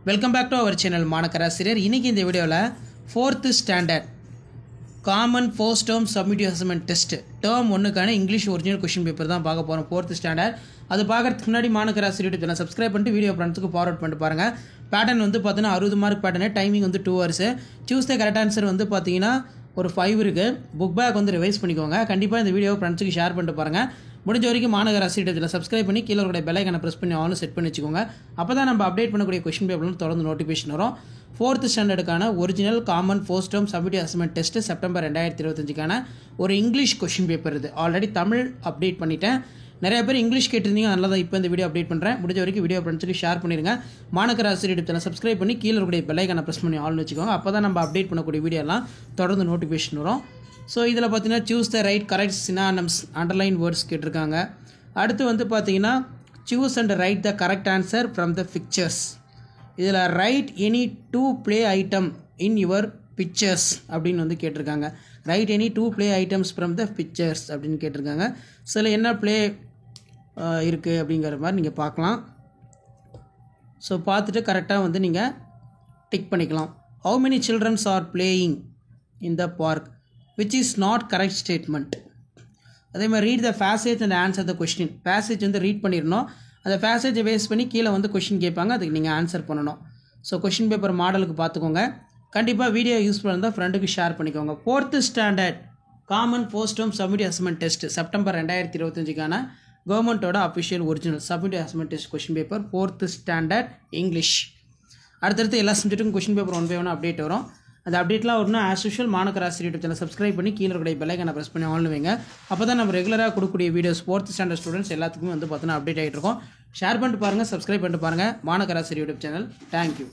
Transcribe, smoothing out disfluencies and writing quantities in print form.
Welcome back to our channel மாணக்கராசிரியர். இன்றைக்கி இந்த வீடியோவில் 4th standard common first term summative assessment test term 1க்கான இங்கிலீஷ் ஒரிஜினல் கொஷின் பேப்பர் தான் பார்க்க போகிறோம். 4th ஸ்டாண்டர்ட் அது பார்க்குறதுக்கு முன்னாடி மாணக்கராசிரியர் யூடியூப் சேனல் சப்ஸ்கிரைப் பண்ணிட்டு வீடியோ ஃப்ரெண்ட்ஸுக்கு ஃபார்வர்ட் பண்ணிட்டு பாருங்கள். பேட்டர்ன் வந்து பார்த்தீங்கன்னா 60 மார்க் பேட்டர்னு, டைமிங் வந்து 2 hours. டியூஸ்டே கரெக்ட் ஆன்சர் வந்து பார்த்தீங்கன்னா ஒரு 5 இருக்குது. புக் பேக் வந்து ரிவைஸ் பண்ணிக்கோங்க. கண்டிப்பாக இந்த வீடியோ ஃப்ரெண்ட்ஸுக்கு ஷேர் பண்ணிட்டு பாருங்கள். முடிஞ்ச வரைக்கும் மாணக்கராசிரியர் சப்ஸ்கிரைப் பண்ணி கீழே இருக்கிற பெல் ஐக்கானை ப்ரெஸ் பண்ணி ஆன் செட் பண்ணி வச்சுக்கோங்க. அப்போ தான் நம்ம அப்டேட் பண்ணக்கூடிய கொஷின் பேப்பர்லாம் தொடர்ந்து நோட்டிஃபிகேஷன் வரும். 4th ஸ்டாண்டர்டுக்கான original common first term summative assessment test September 2025க்கான ஒரு இங்கிலீஷ் கொஷின் பேப்பர். இது ஆல்ரெடி தமிழ் அப்டேட் பண்ணிட்டேன். நிறைய பேர் இங்கிலீஷ் கேட்டிருந்தீங்க, அதனால தான் இப்போ இந்த வீடியோ அப்டேட் பண்ணுறேன். முடிஞ்ச வரைக்கும் வீடியோ ஃப்ரெண்ட்ஸுக்கு ஷேர் பண்ணிடுங்க. மாணக்கராசிரியர் சேனல் சப்ஸ்கிரைப் பண்ணி கீழே இருக்கிற பெல் ஐக்கானை ப்ரெஸ் பண்ணி ஆல்னு வச்சுக்கோங்க. அப்போ தான் நம்ம அப்டேட் பண்ணக்கூடிய வீடியோலாம் தொடர்ந்து நோட்டிஃபிகேஷன் வரும். ஸோ இதில் பார்த்தீங்கன்னா choose the right correct synonyms underline words கேட்டிருக்காங்க. அடுத்து வந்து பார்த்தீங்கன்னா choose and write the correct answer from the pictures. இதில் write any 2 play item in your pictures அப்படின்னு வந்து கேட்டிருக்காங்க. Write any 2 play items from the pictures அப்படின்னு கேட்டிருக்காங்க. சில என்ன ப்ளே இருக்குது அப்படிங்கிற மாதிரி நீங்கள் பார்க்கலாம். ஸோ பார்த்துட்டு கரெக்டாக வந்து நீங்கள் டிக் பண்ணிக்கலாம். How many childrens are playing in the park which is not correct statement. அதே மாதிரி read the passage and answer the question. Passage வந்து ரீட் பண்ணிடணும். அந்த பேசேஜை பேஸ் பண்ணி கீழே வந்து கொஸ்டின் கேட்பாங்க, அதுக்கு நீங்கள் ஆன்சர் பண்ணணும். ஸோ கொஸ்டின் பேப்பர் மாடலுக்கு பார்த்துக்கோங்க. கண்டிப்பாக வீடியோ யூஸ்ஃபுல்லாக இருந்தால் ஃப்ரெண்டுக்கு ஷேர் பண்ணிக்கோங்க. 4th standard common first term summative assessment test September 2025க்கான கவர்மெண்ட்டோட official original summative assessment test question paper 4th standard English. அடுத்தடுத்து எல்லா சப்ஜெக்ட்டுக்கும் கொஸ்டின் பேப்பர் 1 by 1 அப்டேட் வரும். அந்த அப்டேட்லாம் வரணும். ஆஸ் யூஷுவல் மாணக்கராசிரியர் யூடியூப் சேனல் சப்ஸ்கிரைப் பண்ணி கீழே இருக்கிற பெல் ஐக்கானை ப்ரெஸ் பண்ணி ஆன் வைங்க. அப்போ தான் நம்ம ரெகுலராக கொடுக்கக்கூடிய வீடியோஸ் 4th ஸ்டாண்டர்ட் ஸ்டூடெண்ட்ஸ் எல்லாத்துக்குமே வந்து பார்த்தீங்கன்னா அப்டேட் ஆகிட்டு இருக்கும். ஷேர் பண்ணிட்டு பாருங்கள், சப்ஸ்கிரைப் பண்ணிட்டு பாருங்கள் மாணக்கராசிரியர் யூடியூப் சேனல். தேங்க்யூ.